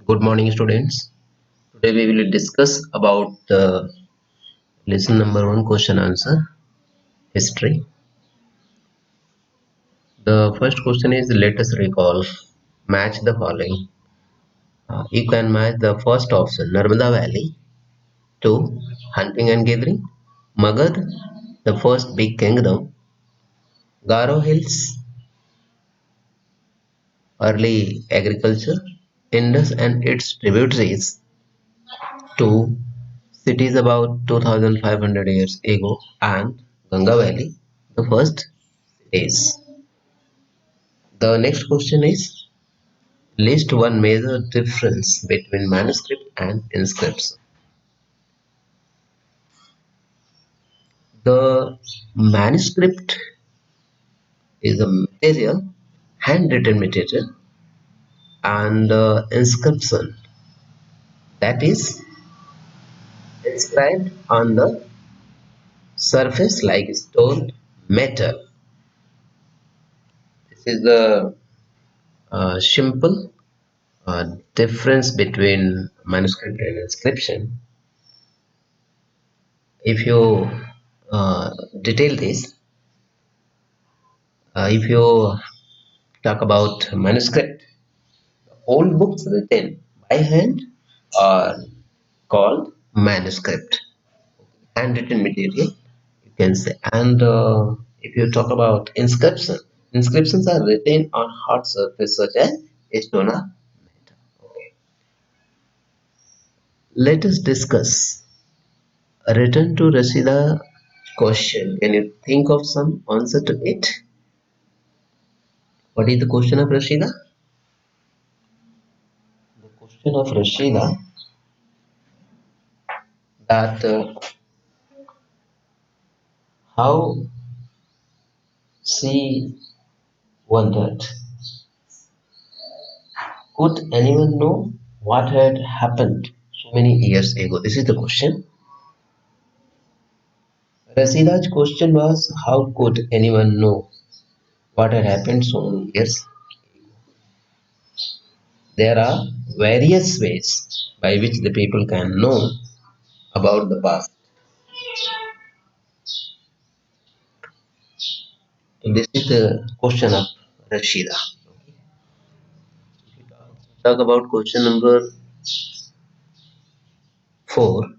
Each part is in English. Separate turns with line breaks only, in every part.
Good morning, students. Today we will discuss about the lesson number one question answer history. The first question is let us recall, match the following. You can match the first option Narmada Valley, two hunting and gathering, Magad, the first big kingdom, Garo Hills, early agriculture, Indus and its tributaries, two cities about 2500 years ago, and Ganga Valley, the first cities. The next question is list one major difference between manuscript and inscription. The manuscript is a material, handwritten material, and inscription that is inscribed on the surface like stone, metal. This is the simple difference between manuscript and inscription. If you detail this, if you talk about manuscript, old books written by hand are called manuscript, handwritten material, you can say. And if you talk about inscription, inscriptions are written on hard surface such as stone or metal. Okay. Let us discuss a return to Rasida question. Can you think of some answer to it? What is the question of Rashida? The question of Rashida that how she wondered, could anyone know what had happened so many years ago? This is the question. Rasida's question was, how could anyone know what had happened so many years? There are various ways by which the people can know about the past. So this is the question of Rashida. Talk about question number four.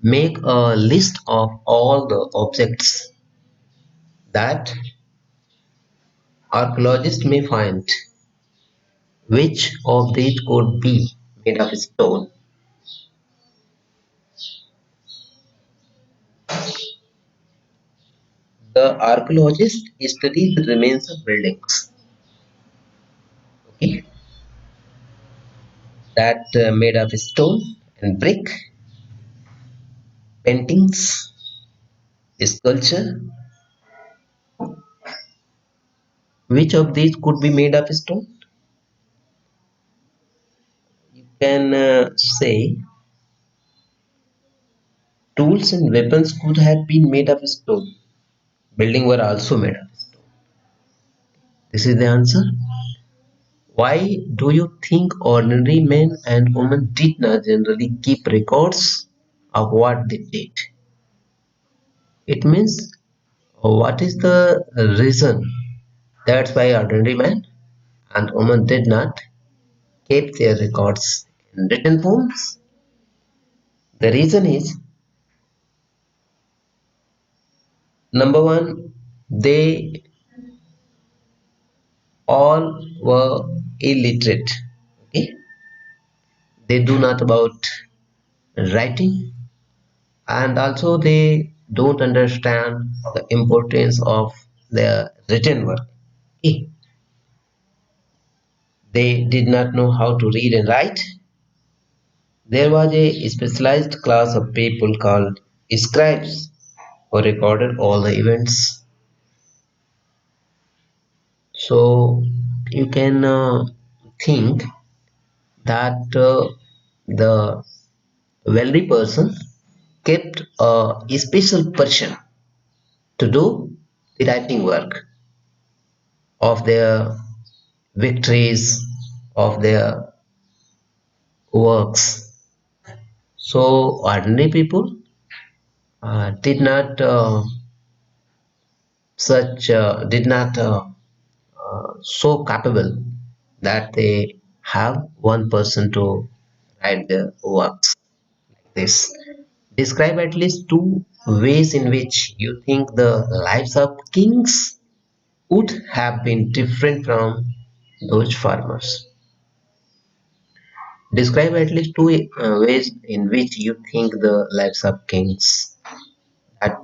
Make a list of all the objects that archaeologists may find. Which of these could be made of stone? The archaeologists study the remains of buildings, okay, that made of stone and brick, paintings, sculpture. Which of these could be made of stone? You can say tools and weapons could have been made of stone. Buildings were also made of stone. This is the answer. Why do you think ordinary men and women did not generally keep records of what they did? It means what is the reason? That's why ordinary men and women did not keep their records in written forms. The reason is number one, they all were illiterate. Okay, they do not about writing, and also they don't understand the importance of their written work. Okay. They did not know how to read and write. There was a specialized class of people called scribes who recorded all the events. So you can think that the wealthy person kept a special person to do the writing work. of their victories, of their works. So ordinary people did not did not so capable that they have one person to write their works like this. Describe at least two ways in which you think the lives of kings would have been different from those farmers. Describe at least two ways in which you think the lives of kings that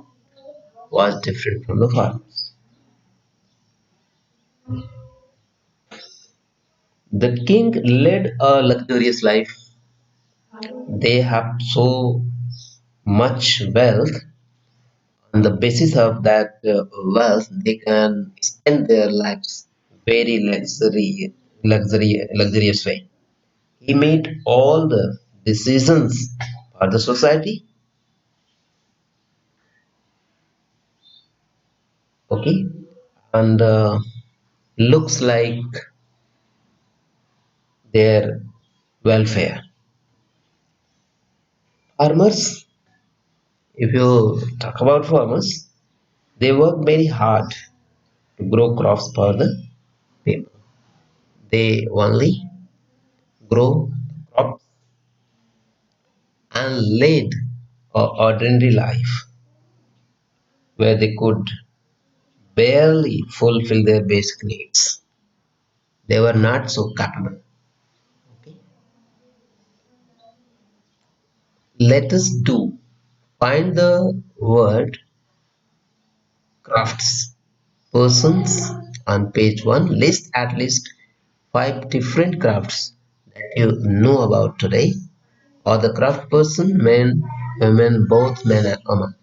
was different from the farmers. The king led a luxurious life. They have so much wealth. On the basis of that wealth, they can spend their lives very luxurious way. He made all the decisions for the society. Okay, and looks like their welfare. Farmers, if you talk about farmers, they work very hard to grow crops for the people. They only grow crops and led a ordinary life where they could barely fulfill their basic needs. They were not so capable. Okay. Let us do find the word crafts persons on page 1. List at least 5 different crafts that you know about today, or the craft person, men, women, both men and women.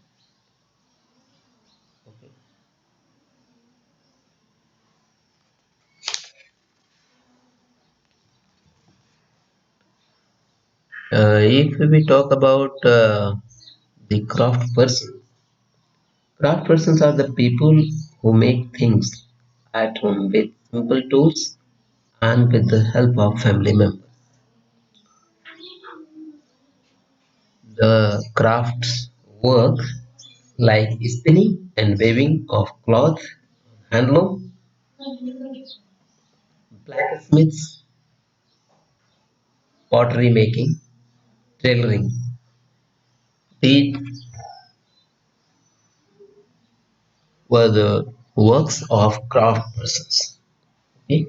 If we talk about the craft persons are the people who make things at home with simple tools and with the help of family members. The crafts work like spinning and weaving of cloth, handloom, blacksmiths, pottery making, tailoring. These were the works of craft persons. Okay.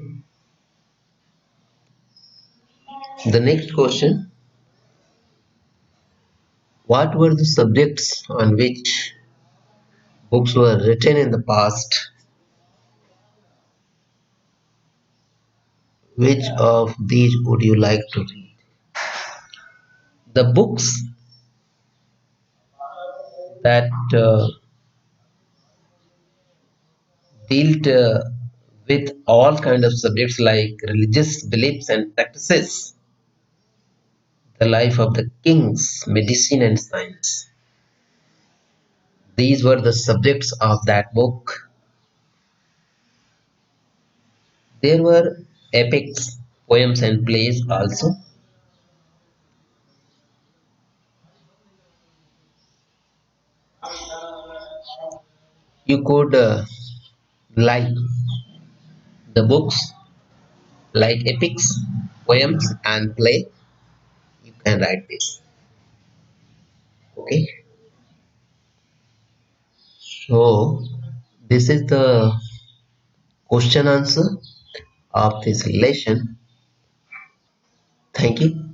The next question: what were the subjects on which books were written in the past? Which of these would you like to read? The books that dealt with all kind of subjects like religious beliefs and practices, the life of the kings, medicine and science. These were the subjects of that book. There were epics, poems and plays also. You could like the books like epics, poems and play. You can write this. Okay. So this is the question answer of this lesson. Thank you.